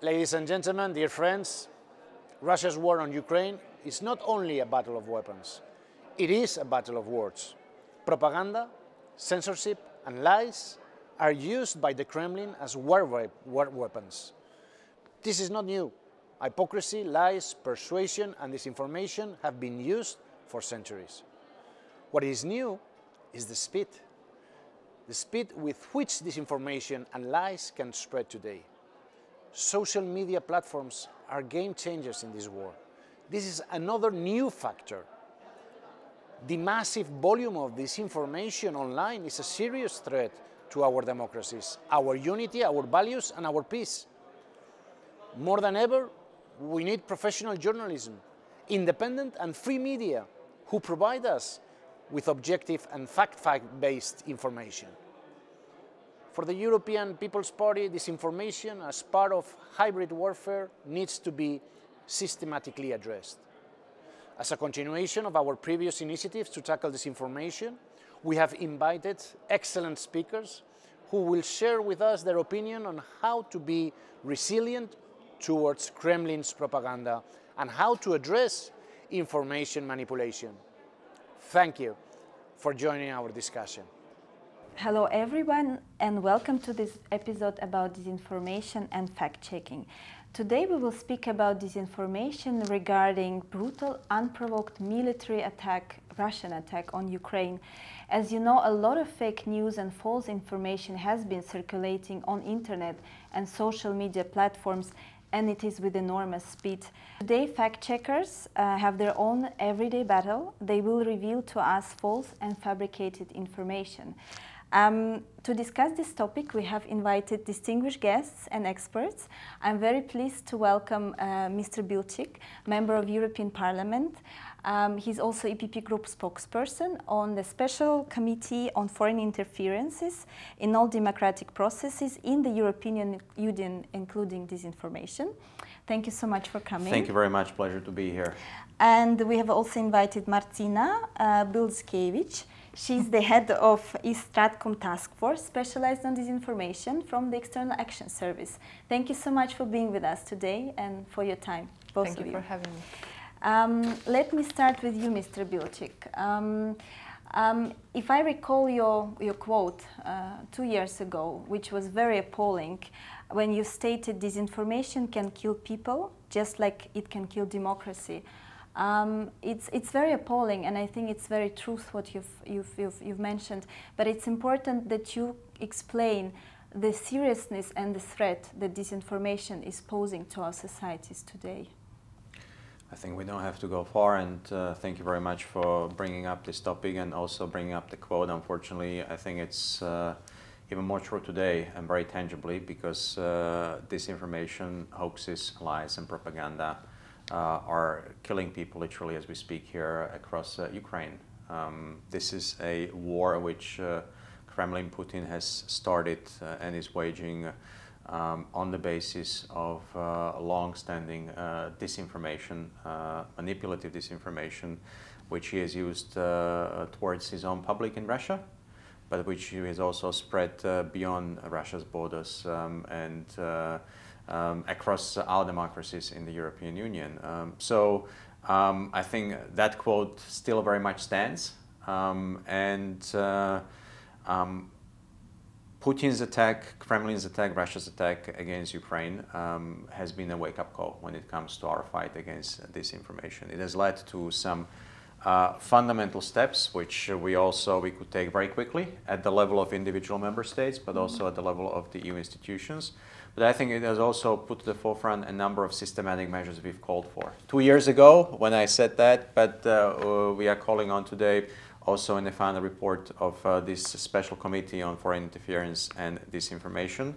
Ladies and gentlemen, dear friends, Russia's war on Ukraine is not only a battle of weapons, it is a battle of words. Propaganda, censorship and lies are used by the Kremlin as war weapons. This is not new. Hypocrisy, lies, persuasion and disinformation have been used for centuries. What is new is the speed. The speed with which disinformation and lies can spread today. Social media platforms are game changers in this war. This is another new factor. The massive volume of disinformation online is a serious threat to our democracies, our unity, our values and our peace. More than ever, we need professional journalism, independent and free media who provide us with objective and fact-based information. For the European People's Party, disinformation as part of hybrid warfare needs to be systematically addressed. As a continuation of our previous initiatives to tackle disinformation, we have invited excellent speakers who will share with us their opinion on how to be resilient towards Kremlin's propaganda and how to address information manipulation. Thank you for joining our discussion. Hello everyone and welcome to this episode about disinformation and fact-checking. Today we will speak about disinformation regarding brutal, unprovoked military attack, Russian attack on Ukraine. As you know, a lot of fake news and false information has been circulating on internet and social media platforms, and it is with enormous speed. Today, fact-checkers have their own everyday battle. They will reveal to us false and fabricated information. To discuss this topic, we have invited distinguished guests and experts. I'm very pleased to welcome Mr. Bilcik, Member of European Parliament. He's also EPP Group spokesperson on the Special Committee on Foreign Interferences in all democratic processes in the European Union, including disinformation. Thank you so much for coming. Thank you very much. Pleasure to be here. And we have also invited Martyna Bildziukiewicz. She's the head of East Stratcom Task Force, specialized on disinformation from the External Action Service. Thank you so much for being with us today and for your time, both of you. Thank you for having me. Let me start with you, Mr. Bilcik. If I recall your quote 2 years ago, which was very appalling, when you stated disinformation can kill people just like it can kill democracy. It's very appalling, and I think it's very truth what you've mentioned. But it's important that you explain the seriousness and the threat that disinformation is posing to our societies today. I think we don't have to go far, and thank you very much for bringing up this topic and also bringing up the quote. Unfortunately, I think it's even more true today and very tangibly because disinformation, hoaxes, lies and propaganda are killing people literally as we speak here across Ukraine. This is a war which Kremlin Putin has started and is waging on the basis of long-standing disinformation, manipulative disinformation, which he has used towards his own public in Russia, but which he has also spread beyond Russia's borders and across our democracies in the European Union. I think that quote still very much stands. Putin's attack, Kremlin's attack, Russia's attack against Ukraine has been a wake-up call when it comes to our fight against disinformation. It has led to some fundamental steps which we could take very quickly at the level of individual member states, but also at the level of the EU institutions. But I think it has also put to the forefront a number of systematic measures we've called for. 2 years ago when I said that, but we are calling on today also in the final report of this Special Committee on Foreign Interference and Disinformation.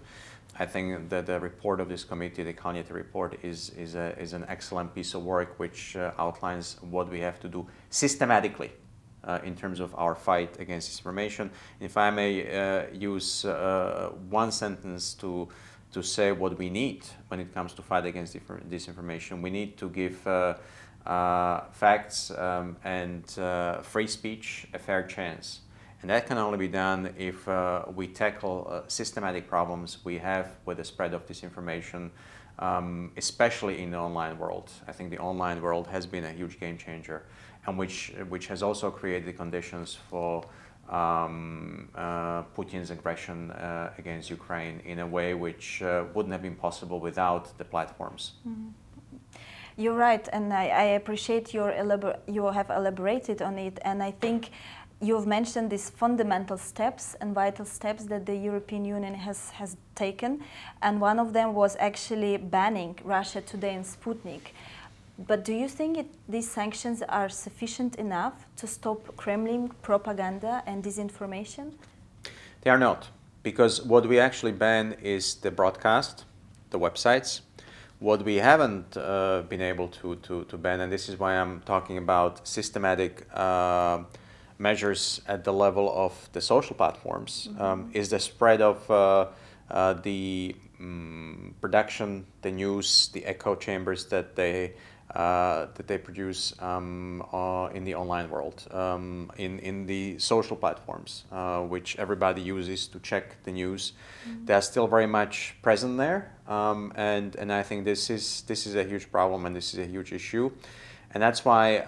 I think that the report of this committee, the Kalniete report, is an excellent piece of work which outlines what we have to do systematically in terms of our fight against disinformation. If I may use one sentence to say what we need when it comes to fight against disinformation, we need to give facts and free speech a fair chance. And that can only be done if we tackle systematic problems we have with the spread of disinformation, especially in the online world. I think the online world has been a huge game changer, and which has also created the conditions for Putin's aggression against Ukraine in a way which wouldn't have been possible without the platforms. Mm-hmm. You're right, and I appreciate you have elaborated on it, and I think you've mentioned these fundamental steps and vital steps that the European Union has taken, and one of them was actually banning Russia Today and Sputnik. But do you think these sanctions are sufficient enough to stop Kremlin propaganda and disinformation? They are not, because what we actually ban is the broadcast, the websites. What we haven't been able to ban, and this is why I'm talking about systematic measures at the level of the social platforms, is the spread of the production, the news, the echo chambers that they produce in the online world, in the social platforms, which everybody uses to check the news. They're still very much present there, and I think this is a huge problem, and this is a huge issue, and that's why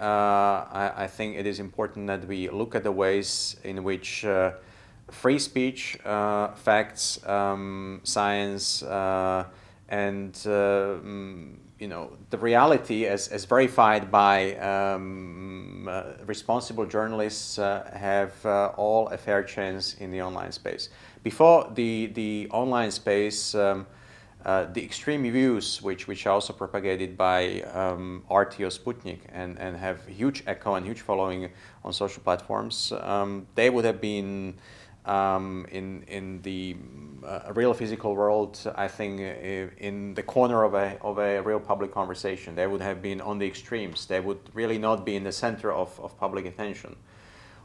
I think it is important that we look at the ways in which free speech, facts, science, and the reality as verified by responsible journalists have all a fair chance in the online space. Before the online space, the extreme views which are also propagated by RT or Sputnik and have huge echo and huge following on social platforms, they would have been in the real physical world, I think, in the corner of a real public conversation. They would have been on the extremes. They would really not be in the center of public attention.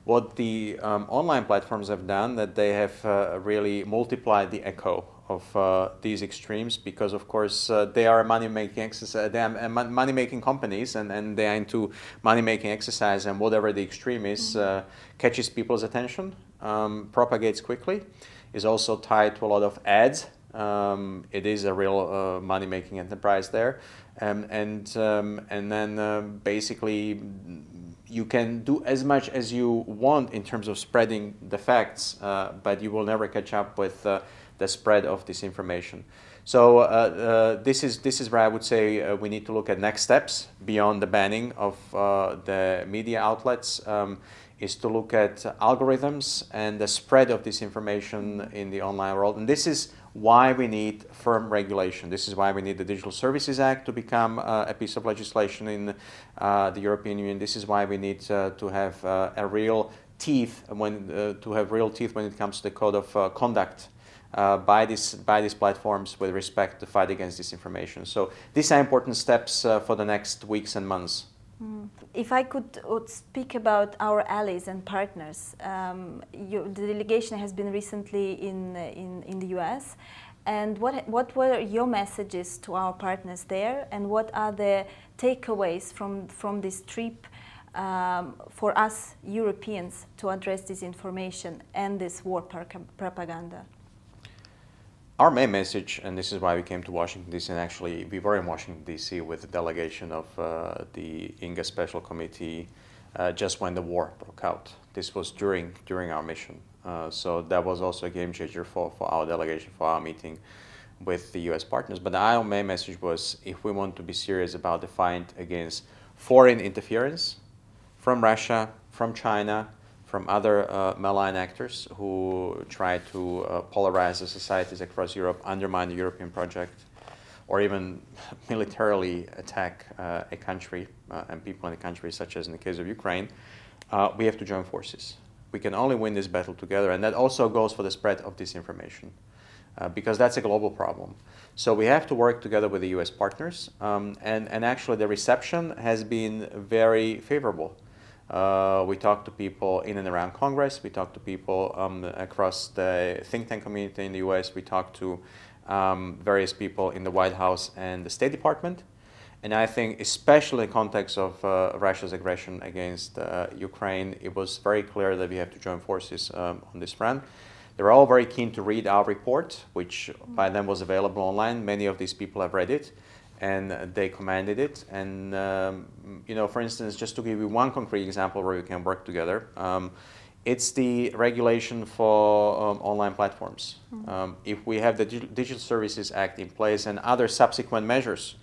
What the online platforms have done, that they have really multiplied the echo of these extremes, because of course they are money-making exercise. They are money-making companies, and they are into money-making exercise, and whatever the extreme is catches people's attention, propagates quickly, is also tied to a lot of ads. It is a real money-making enterprise there, and then basically you can do as much as you want in terms of spreading the facts, but you will never catch up with the spread of disinformation. So this is where I would say we need to look at next steps beyond the banning of the media outlets, is to look at algorithms and the spread of disinformation in the online world. And this is why we need firm regulation. This is why we need the Digital Services Act to become a piece of legislation in the European Union. This is why we need to have a real teeth when it comes to the code of conduct by these platforms with respect to fight against disinformation. So these are important steps for the next weeks and months. If I could speak about our allies and partners, the delegation has been recently in the US, and what were your messages to our partners there, and what are the takeaways from this trip for us Europeans to address disinformation and this war propaganda? Our main message, and this is why we came to Washington, D.C., and actually we were in Washington, D.C. with the delegation of the INGE Special Committee just when the war broke out. This was during our mission. So that was also a game changer for our delegation, for our meeting with the U.S. partners. But our main message was, if we want to be serious about the fight against foreign interference from Russia, from China, from other malign actors who try to polarize the societies across Europe, undermine the European project, or even militarily attack a country and people in a country, such as in the case of Ukraine, we have to join forces. We can only win this battle together, and that also goes for the spread of disinformation, because that's a global problem. So we have to work together with the US partners, and actually the reception has been very favorable. We talked to people in and around Congress. We talked to people across the think tank community in the US. We talked to various people in the White House and the State Department. And I think, especially in the context of Russia's aggression against Ukraine, it was very clear that we have to join forces on this front. They were all very keen to read our report, which by then was available online. Many of these people have read it, and they commended it. And you know, for instance, just to give you one concrete example where we can work together, it's the regulation for online platforms. If we have the Digital Services Act in place and other subsequent measures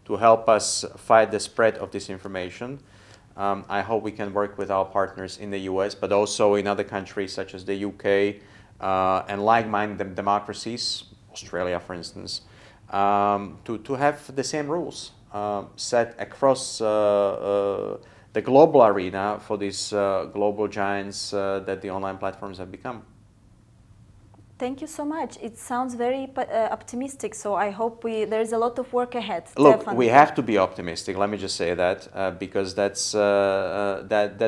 to help us fight the spread of disinformation, I hope we can work with our partners in the US, but also in other countries such as the UK and like-minded democracies, Australia, for instance, to have the same rules set across the global arena for these global giants that the online platforms have become. Thank you so much. It sounds very optimistic, so I hope there is a lot of work ahead. Look, definitely. we have to be optimistic, let me just say that, because that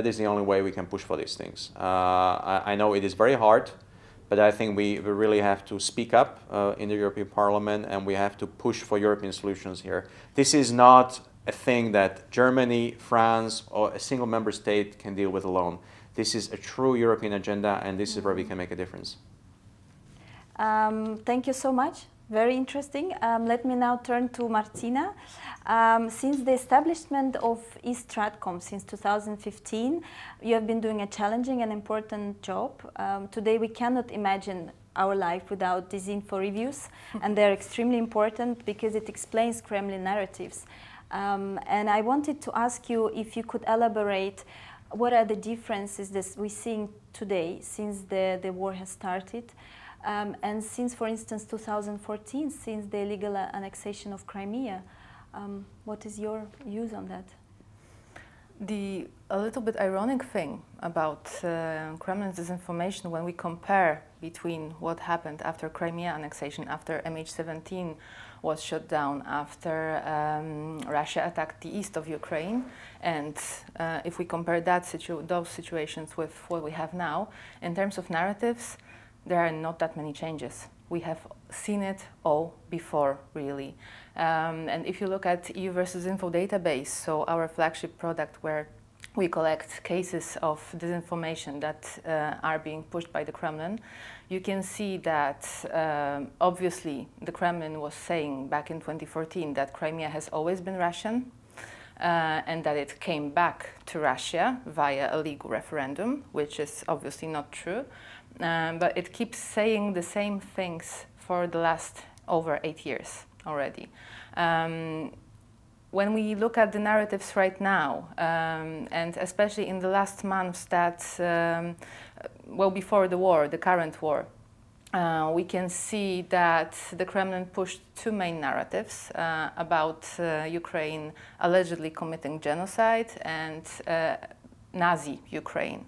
is the only way we can push for these things. I know it is very hard, but I think we really have to speak up in the European Parliament, and we have to push for European solutions here. This is not a thing that Germany, France, or a single member state can deal with alone. This is a true European agenda, and this is where we can make a difference. Thank you so much. Very interesting. Let me now turn to Martyna. Since the establishment of East Stratcom since 2015, you have been doing a challenging and important job. Today we cannot imagine our life without these info reviews, and they're extremely important because it explains Kremlin narratives. And I wanted to ask you if you could elaborate what are the differences that we're seeing today since the war has started. And since, for instance, 2014, since the illegal annexation of Crimea, what is your views on that? A little bit ironic thing about Kremlin's disinformation, when we compare between what happened after Crimea annexation, after MH17 was shut down, after Russia attacked the east of Ukraine, and if we compare those situations with what we have now, in terms of narratives, there are not that many changes. We have seen it all before, really. And if you look at EU versus Info database, so our flagship product where we collect cases of disinformation that are being pushed by the Kremlin, you can see that obviously the Kremlin was saying back in 2014 that Crimea has always been Russian, and that it came back to Russia via a legal referendum, which is obviously not true. But it keeps saying the same things for the last over 8 years already. When we look at the narratives right now, and especially in the last months that, well, before the war, the current war, we can see that the Kremlin pushed two main narratives about Ukraine allegedly committing genocide and Nazi Ukraine.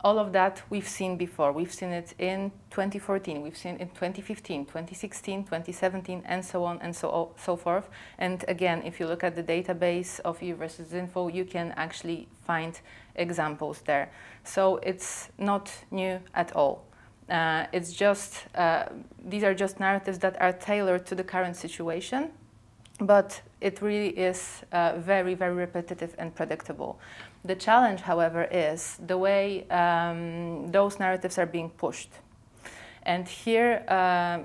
All of that we've seen before. We've seen it in 2014, we've seen it in 2015, 2016, 2017, and so on and so forth. And again, if you look at the database of EU versus Info, you can actually find examples there. So it's not new at all. It's just, these are just narratives that are tailored to the current situation, but it really is very, very repetitive and predictable. The challenge, however, is the way those narratives are being pushed. And here,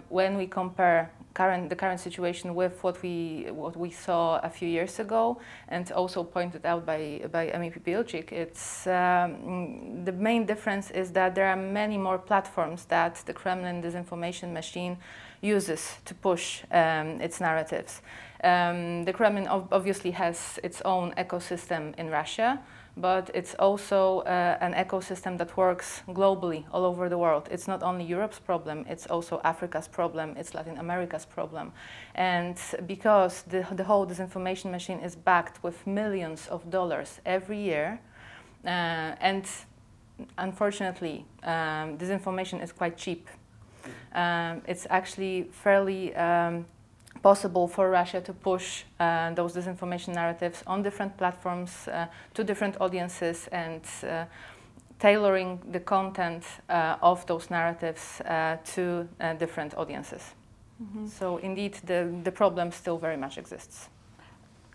when we compare the current situation with what we saw a few years ago, and also pointed out by MEP Bilcik, it's the main difference is that there are many more platforms that the Kremlin disinformation machine uses to push its narratives. The Kremlin obviously has its own ecosystem in Russia, but it's also an ecosystem that works globally all over the world. It's not only Europe's problem, it's also Africa's problem, it's Latin America's problem. And because the whole disinformation machine is backed with millions of dollars every year, and unfortunately, disinformation is quite cheap. It's actually fairly possible for Russia to push those disinformation narratives on different platforms to different audiences, and tailoring the content of those narratives to different audiences. Mm-hmm. So indeed, the problem still very much exists.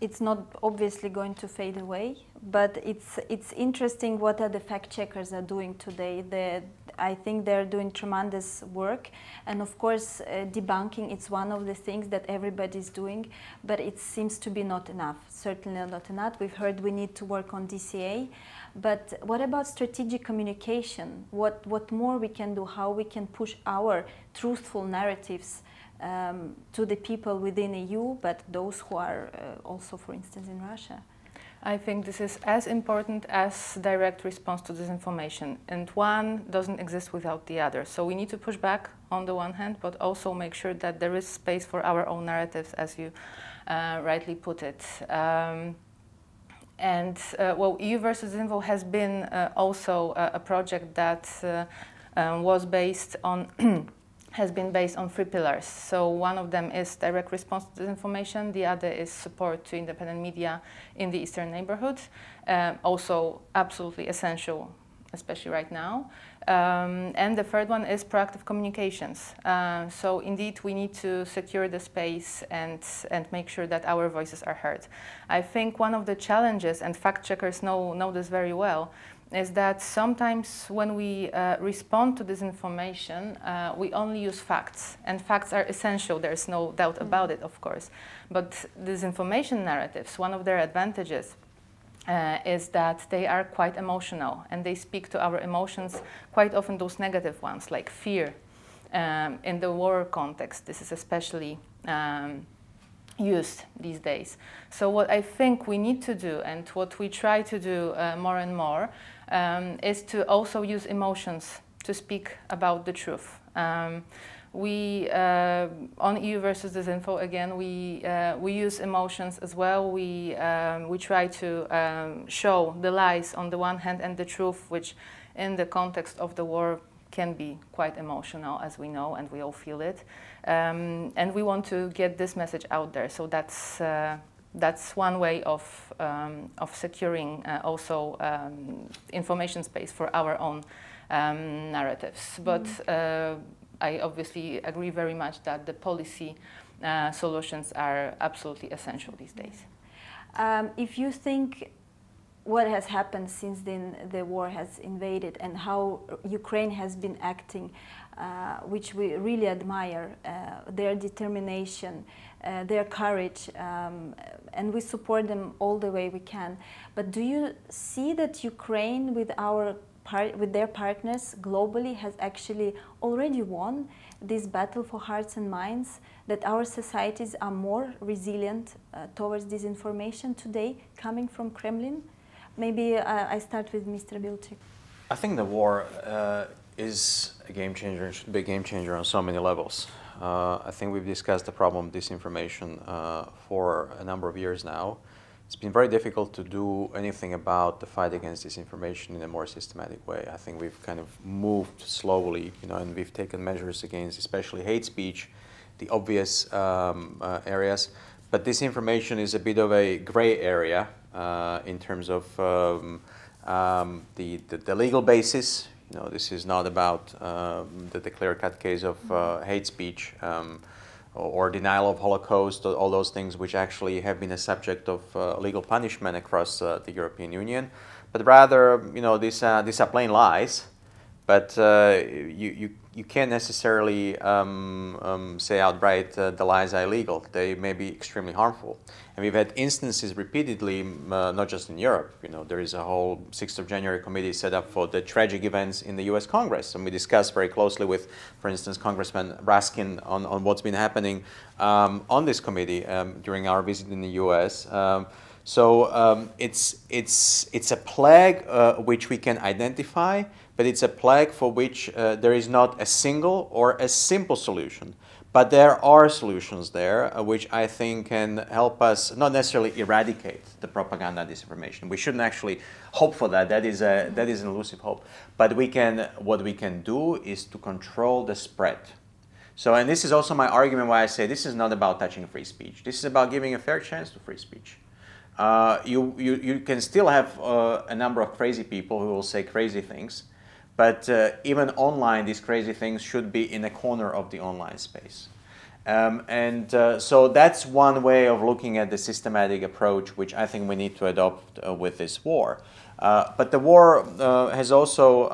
it's not obviously going to fade away, but it's interesting what are the fact checkers are doing today. I think they're doing tremendous work, and of course debunking, it's one of the things that everybody's doing, but it seems to be not enough, certainly not enough. We've heard we need to work on DCA, but what about strategic communication? What more we can do, how we can push our truthful narratives to the people within EU, but those who are also, for instance, in Russia? I think this is as important as direct response to disinformation, and one doesn't exist without the other. So we need to push back on the one hand, but also make sure that there is space for our own narratives, as you rightly put it. Well, EU versus Disinfo has been also a project that was based on has been based on 3 pillars. So one of them is direct response to disinformation, the other is support to independent media in the Eastern neighborhood, also absolutely essential, especially right now. And the third one is proactive communications. So indeed we need to secure the space and make sure that our voices are heard. I think one of the challenges, and fact checkers know this very well, is that sometimes when we respond to disinformation, we only use facts, and facts are essential, there's no doubt about it, of course. But disinformation narratives, one of their advantages is that they are quite emotional, and they speak to our emotions, quite often those negative ones, like fear. In the war context, this is especially used these days. So what I think we need to do, and what we try to do more and more, is to also use emotions to speak about the truth. We on EU versus Disinfo, again, we use emotions as well. We try to show the lies on the one hand and the truth, which in the context of the war can be quite emotional, as we know, and we all feel it. And we want to get this message out there. So that's one way of securing also information space for our own narratives. But I obviously agree very much that the policy solutions are absolutely essential these days. If you think what has happened since the war has invaded and how Ukraine has been acting, which we really admire, their determination, their courage, and we support them all the way we can. But do you see that Ukraine, with their partners globally, has actually already won this battle for hearts and minds, that our societies are more resilient towards disinformation today coming from Kremlin? Maybe I start with Mr. Bilcik. I think the war is a game changer and should be a game changer on so many levels. I think we've discussed the problem of disinformation for a number of years now. It's been very difficult to do anything about the fight against disinformation in a more systematic way. I think we've kind of moved slowly, and we've taken measures against especially hate speech, the obvious areas. But disinformation is a bit of a gray area in terms of the legal basis. This is not about the clear-cut case of hate speech or denial of Holocaust, all those things which actually have been a subject of legal punishment across the European Union, but rather, these are plain lies. But you can't necessarily say outright the lies are illegal. They may be extremely harmful. And we've had instances repeatedly, not just in Europe. There is a whole 6th of January committee set up for the tragic events in the US Congress. And we discussed very closely with, for instance, Congressman Raskin on what's been happening on this committee during our visit in the US. So it's a plague which we can identify, but it's a plague for which there is not a single or a simple solution. But there are solutions there which I think can help us not necessarily eradicate the propaganda and disinformation. We shouldn't actually hope for that. That is an elusive hope. But what we can do is to control the spread. So, and this is also my argument why I say this is not about touching free speech. This is about giving a fair chance to free speech. You can still have a number of crazy people who will say crazy things, but even online, these crazy things should be in a corner of the online space. So that's one way of looking at the systematic approach, which I think we need to adopt with this war. But the war has also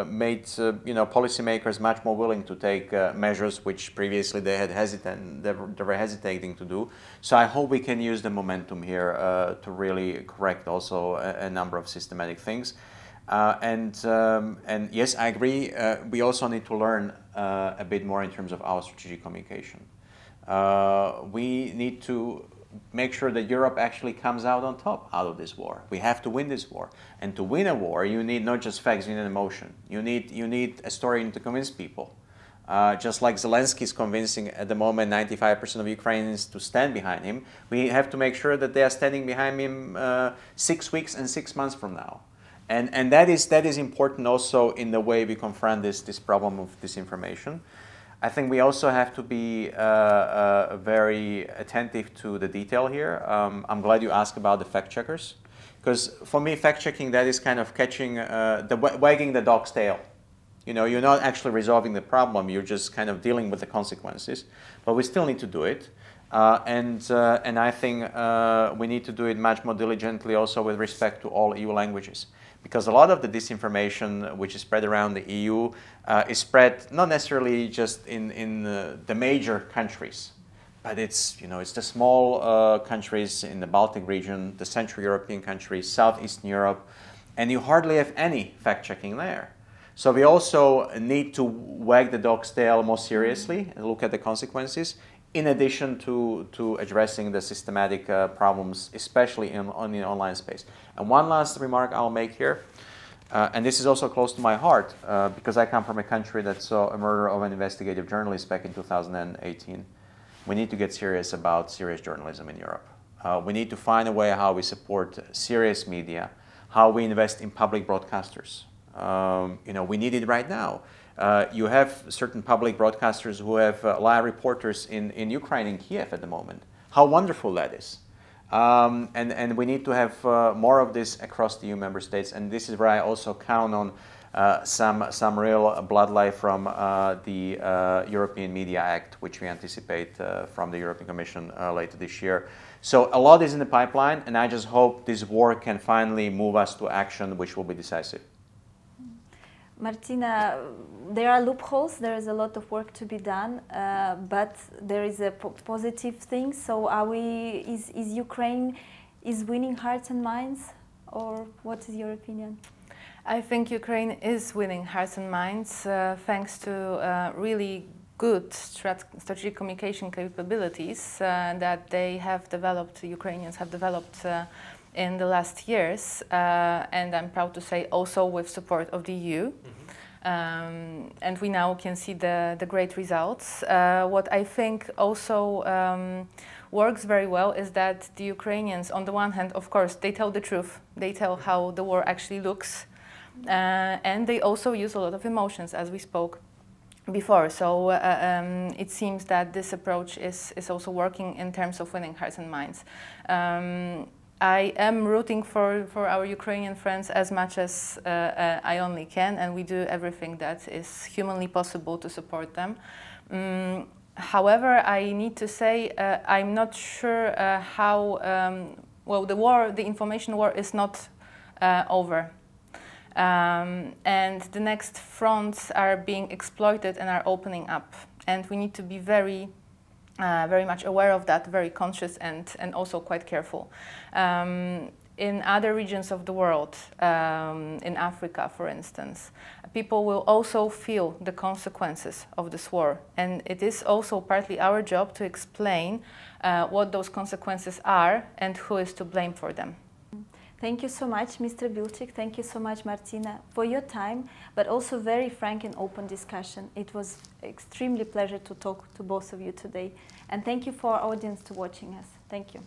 made policymakers much more willing to take measures which previously they were hesitating to do. So I hope we can use the momentum here to really correct also a number of systematic things. And yes, I agree. We also need to learn a bit more in terms of our strategic communication. We need to make sure that Europe actually comes out on top out of this war. We have to win this war. And to win a war, you need not just facts, you need emotion. You need a story to convince people. Just like Zelensky is convincing at the moment 95% of Ukrainians to stand behind him, we have to make sure that they are standing behind him 6 weeks and 6 months from now. And that is important also in the way we confront this problem of disinformation. I think we also have to be very attentive to the detail here. I'm glad you asked about the fact checkers, because for me, fact checking, that is kind of catching, wagging the dog's tail. You know, you're not actually resolving the problem, you're just kind of dealing with the consequences, but we still need to do it. And I think we need to do it much more diligently also with respect to all EU languages. Because a lot of the disinformation which is spread around the EU is spread not necessarily just in the major countries, but it's the small countries in the Baltic region, the Central European countries, Southeastern Europe, and you hardly have any fact-checking there. So we also need to wag the dog's tail more seriously and look at the consequences, in addition to addressing the systematic problems, especially in the online space. And one last remark I'll make here, and this is also close to my heart, because I come from a country that saw a murder of an investigative journalist back in 2018. We need to get serious about serious journalism in Europe. We need to find a way how we support serious media, how we invest in public broadcasters. We need it right now. You have certain public broadcasters who have live reporters in Ukraine, in Kiev at the moment. How wonderful that is. And we need to have more of this across the EU member states. And this is where I also count on some real bloodlight from the European Media Act, which we anticipate from the European Commission later this year. So a lot is in the pipeline, and I just hope this war can finally move us to action, which will be decisive. Martyna, there are loopholes, there is a lot of work to be done, but there is a positive thing. So is Ukraine winning hearts and minds, or what is your opinion? I think Ukraine is winning hearts and minds thanks to really good strategic communication capabilities that they have developed, Ukrainians have developed in the last years, and I'm proud to say also with support of the EU. And we now can see the great results. What I think also works very well is that the Ukrainians, on the one hand, of course, they tell the truth. They tell how the war actually looks. And they also use a lot of emotions, as we spoke before. So it seems that this approach is also working in terms of winning hearts and minds. I am rooting for our Ukrainian friends as much as I only can, and we do everything that is humanly possible to support them. However, I need to say I'm not sure how, well, the information war is not over. And the next fronts are being exploited and are opening up. And we need to be very much aware of that, very conscious and also quite careful. In other regions of the world, in Africa, for instance, people will also feel the consequences of this war. And it is also partly our job to explain what those consequences are and who is to blame for them. Thank you so much, Mr. Bilcik. Thank you so much, Martyna, for your time, but also very frank and open discussion. It was extremely pleasure to talk to both of you today. And thank you for our audience to watching us. Thank you.